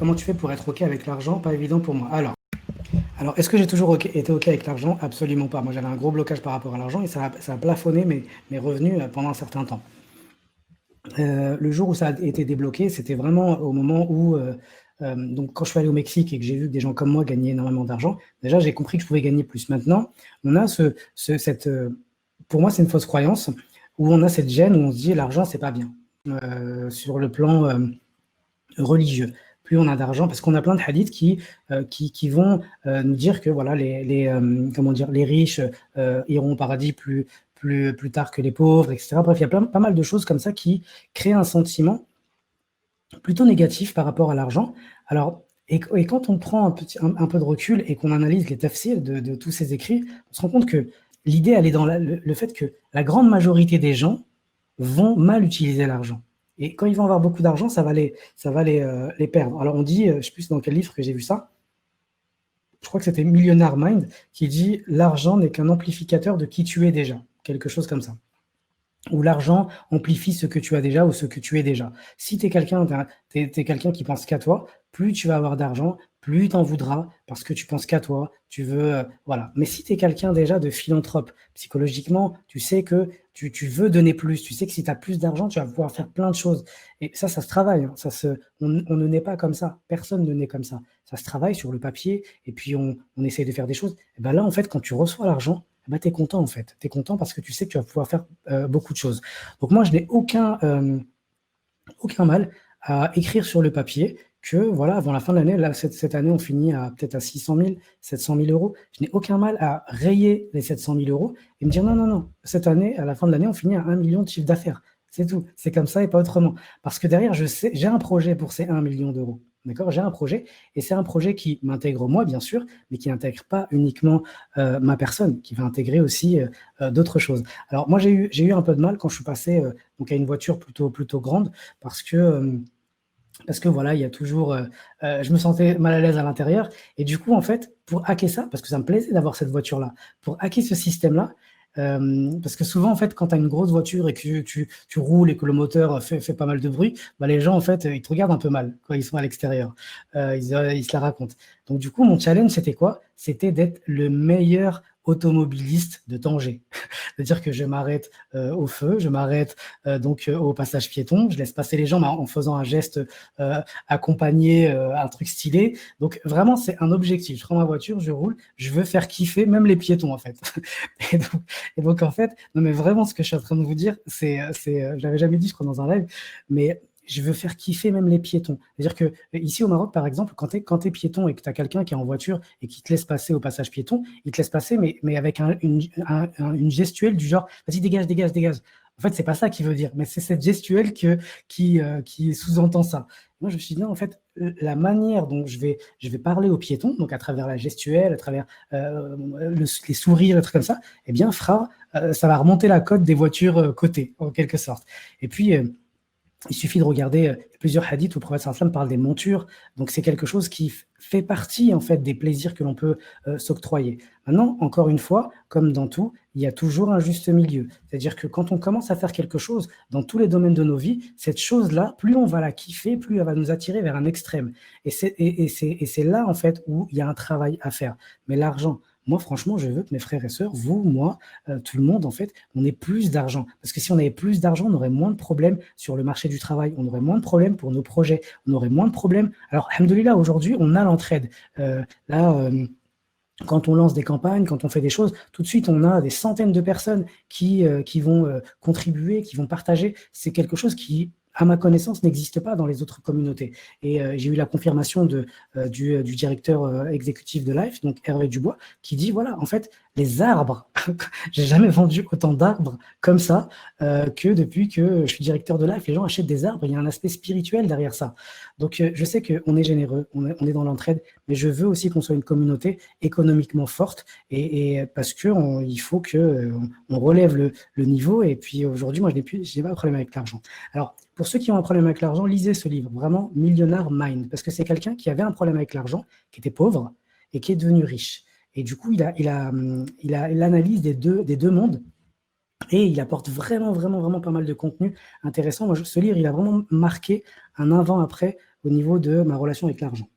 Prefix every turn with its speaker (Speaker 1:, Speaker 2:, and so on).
Speaker 1: Comment tu fais pour être OK avec l'argent? Pas évident pour moi. Alors est-ce que j'ai toujours été OK avec l'argent? Absolument pas. Moi, j'avais un gros blocage par rapport à l'argent et ça a plafonné mes revenus pendant un certain temps. Le jour où ça a été débloqué, c'était vraiment au moment où, donc quand je suis allé au Mexique et que j'ai vu que des gens comme moi gagnaient énormément d'argent, déjà j'ai compris que je pouvais gagner plus. Maintenant, on a pour moi, c'est une fausse croyance où on a cette gêne où on se dit l'argent, c'est pas bien. Sur le plan religieux. Plus on a d'argent, parce qu'on a plein de hadiths qui vont nous dire que voilà, comment dire, les riches iront au paradis plus tard que les pauvres, etc. Bref, il y a pas mal de choses comme ça qui créent un sentiment plutôt négatif par rapport à l'argent. Alors, et quand on prend un peu de recul et qu'on analyse les tafsirs de tous ces écrits, on se rend compte que l'idée, elle est dans le fait que la grande majorité des gens vont mal utiliser l'argent. Et quand ils vont avoir beaucoup d'argent, ça va les perdre. Alors on dit, je ne sais plus dans quel livre que j'ai vu ça, je crois que c'était Millionaire Mind, qui dit l'argent n'est qu'un amplificateur de qui tu es déjà, quelque chose comme ça. Où l'argent amplifie ce que tu as déjà ou ce que tu es déjà. Si tu es quelqu'un qui pense qu'à toi, plus tu vas avoir d'argent, plus tu en voudras parce que tu penses qu'à toi, tu veux, voilà. Mais si tu es quelqu'un déjà de philanthrope, psychologiquement, tu sais que tu veux donner plus, tu sais que si tu as plus d'argent, tu vas pouvoir faire plein de choses. Et ça se travaille, hein. On ne naît pas comme ça, personne ne naît comme ça. Ça se travaille sur le papier et puis on essaye de faire des choses. Et ben là, en fait, quand tu reçois l'argent, bah, tu es content en fait. Tu es content parce que tu sais que tu vas pouvoir faire beaucoup de choses. Donc moi, je n'ai aucun mal à écrire sur le papier que voilà, avant la fin de l'année, là, cette année, on finit peut-être à 600 000, 700 000 euros. Je n'ai aucun mal à rayer les 700 000 euros et me dire non, non, non, cette année, à la fin de l'année, on finit à 1 million de chiffre d'affaires. C'est tout. C'est comme ça et pas autrement. Parce que derrière, je sais, j'ai un projet pour ces 1 million d'euros. D'accord? J'ai un projet et c'est un projet qui m'intègre moi, bien sûr, mais qui n'intègre pas uniquement ma personne, qui va intégrer aussi d'autres choses. Alors, moi, j'ai eu un peu de mal quand je suis passé donc à une voiture plutôt grande parce que voilà, il y a toujours, je me sentais mal à l'aise à l'intérieur et du coup, en fait, pour hacker ça, parce que ça me plaisait d'avoir cette voiture-là, pour hacker ce système-là, parce que souvent, en fait, quand tu as une grosse voiture et que tu roules et que le moteur fait pas mal de bruit, bah, les gens, en fait, ils te regardent un peu mal quand ils sont à l'extérieur. Ils se la racontent. Donc du coup, mon challenge, c'était quoi? C'était d'être le meilleur automobiliste de Tanger. C'est-à-dire que je m'arrête au feu, je m'arrête au passage piéton, je laisse passer les gens en faisant un geste accompagné, un truc stylé. Donc vraiment, c'est un objectif. Je prends ma voiture, je roule, je veux faire kiffer même les piétons en fait. Et donc, en fait, non mais vraiment, ce que je suis en train de vous dire, je l'avais jamais dit, je crois, dans un live, mais je veux faire kiffer même les piétons. C'est-à-dire que ici au Maroc, par exemple, quand tu es piéton et que tu as quelqu'un qui est en voiture et qui te laisse passer au passage piéton, il te laisse passer, mais avec une gestuelle du genre, vas-y, dégage, dégage, dégage. En fait, c'est pas ça qu'il veut dire, mais c'est cette gestuelle qui sous-entend ça. Moi, je me suis dit, non, en fait, la manière dont je vais parler aux piétons, donc à travers la gestuelle, à travers les sourires, des trucs comme ça, eh bien, ça va remonter la cote des voitures cotées, en quelque sorte. Et puis, il suffit de regarder plusieurs hadiths où le prophète sallallahu alayhi wa sallam parle des montures. Donc, c'est quelque chose qui fait partie, en fait, des plaisirs que l'on peut s'octroyer. Maintenant, encore une fois, comme dans tout, il y a toujours un juste milieu. C'est-à-dire que quand on commence à faire quelque chose dans tous les domaines de nos vies, cette chose-là, plus on va la kiffer, plus elle va nous attirer vers un extrême. Et c'est là, en fait, où il y a un travail à faire. Mais l'argent, moi, franchement, je veux que mes frères et sœurs, vous, moi, tout le monde, en fait, on ait plus d'argent. Parce que si on avait plus d'argent, on aurait moins de problèmes sur le marché du travail, on aurait moins de problèmes pour nos projets, on aurait moins de problèmes. Alors, alhamdoulilah, aujourd'hui, on a l'entraide. Là, quand on lance des campagnes, quand on fait des choses, tout de suite, on a des centaines de personnes qui vont contribuer, qui vont partager. C'est quelque chose qui, à ma connaissance, n'existe pas dans les autres communautés. Et j'ai eu la confirmation du directeur exécutif de Life, donc Hervé Dubois, qui dit, voilà, en fait, les arbres, j'ai jamais vendu autant d'arbres comme ça que depuis que je suis directeur de Life. Les gens achètent des arbres, il y a un aspect spirituel derrière ça. Donc, je sais qu'on est généreux, on est dans l'entraide, mais je veux aussi qu'on soit une communauté économiquement forte et parce qu'il faut qu'on relève le niveau. Et puis aujourd'hui, moi, je n'ai pas de problème avec l'argent. Alors, pour ceux qui ont un problème avec l'argent, lisez ce livre, vraiment Millionaire Mind, parce que c'est quelqu'un qui avait un problème avec l'argent, qui était pauvre et qui est devenu riche. Et du coup, il analyse des deux mondes. Et il apporte vraiment, vraiment, vraiment pas mal de contenu intéressant. Moi, ce livre, il a vraiment marqué un avant-après au niveau de ma relation avec l'argent.